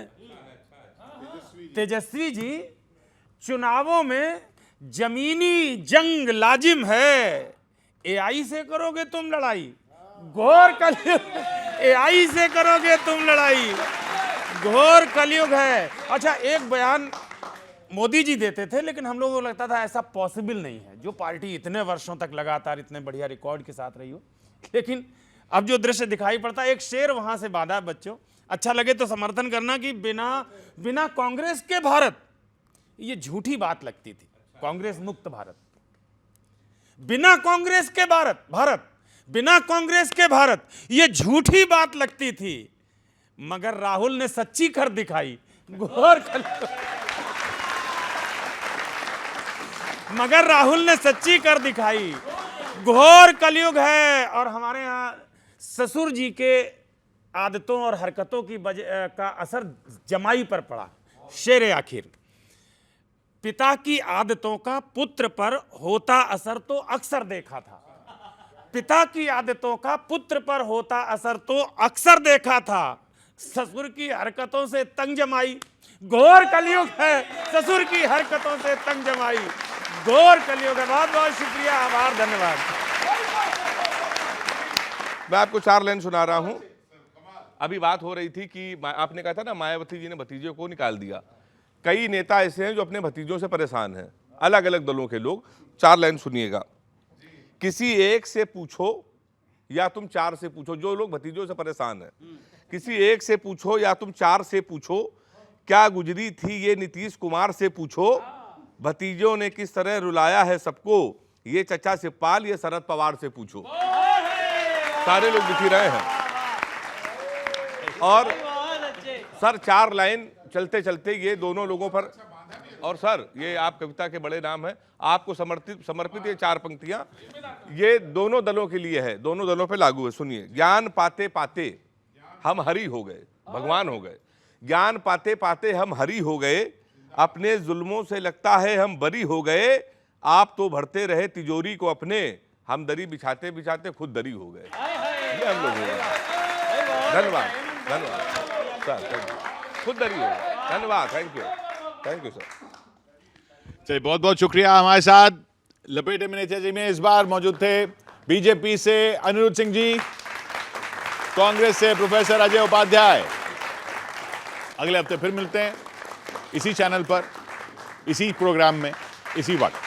तेजस्वी जी चुनावों में जमीनी जंग लाजिम है। एआई से करोगे तुम लड़ाई, घोर कलयुग। एआई से करोगे तुम लड़ाई, घोर कलयुग है। अच्छा, एक बयान मोदी जी देते थे, लेकिन हम लोगों को लगता था ऐसा पॉसिबल नहीं है, जो पार्टी इतने वर्षों तक लगातार इतने बढ़िया रिकॉर्ड के साथ रही हो। लेकिन अब जो दृश्य दिखाई पड़ता है, एक शेर वहां से बांधा है बच्चों, अच्छा लगे तो समर्थन करना, कि बिना कांग्रेस के भारत, ये झूठी बात लगती थी, कांग्रेस मुक्त भारत। बिना कांग्रेस के भारत, बिना कांग्रेस के भारत, ये झूठी बात लगती थी। मगर राहुल ने सच्ची कर दिखाई, घोर कलयुग। मगर राहुल ने सच्ची कर दिखाई, घोर कलयुग है। और हमारे यहाँ ससुर जी के आदतों और हरकतों की का असर जमाई पर पड़ा। शेर आखिर, पिता की आदतों का पुत्र पर होता असर तो अक्सर देखा था। पिता की आदतों का पुत्र पर होता असर तो अक्सर देखा था। ससुर की हरकतों से तंग जमाई, घोर कलयुग है। ससुर की हरकतों से तंग जमाई, घोर कलयुग है। बहुत बहुत शुक्रिया, आभार, धन्यवाद। मैं आपको 4 लाइन सुना रहा हूं। अभी बात हो रही थी कि आपने कहा था ना, मायावती जी ने भतीजे को निकाल दिया। कई नेता ऐसे हैं जो अपने भतीजों से परेशान हैं, अलग अलग दलों के लोग। 4 लाइन सुनिएगा। किसी एक से पूछो या तुम 4 से पूछो, जो लोग भतीजों से परेशान हैं, किसी एक से पूछो या तुम 4 से पूछो, क्या गुजरी थी ये नीतीश कुमार से पूछो, भतीजों ने किस तरह रुलाया है सबको, ये चचा शिवपाल ये शरद पवार से पूछो। सारे लोग दिख ही रहे हैं। और सर 4 लाइन चलते चलते ये दोनों लोगों पर, और सर ये आप कविता के बड़े नाम हैं, आपको समर्पित ये 4 पंक्तियां ये दोनों दलों के लिए है, दोनों दलों पे लागू है। सुनिए। ज्ञान पाते पाते हम हरि हो गए, भगवान हो गए। ज्ञान पाते पाते हम हरि हो गए, अपने जुल्मों से लगता है हम बरी हो गए। आप तो भरते रहे तिजोरी को अपने, हम दरी बिछाते बिछाते खुद दरी हो गए। ये हम लोग हो गए। धन्यवाद, धन्यवाद सर, खुद दरी हो गए। धन्यवाद, थैंक यू सर। चलिए, बहुत बहुत शुक्रिया। हमारे साथ लपेटे में नेता जी में इस बार मौजूद थे बीजेपी से अनिरुद्ध सिंह जी, कांग्रेस से प्रोफेसर अजय उपाध्याय। अगले हफ्ते फिर मिलते हैं इसी चैनल पर, इसी प्रोग्राम में, इसी वक्त।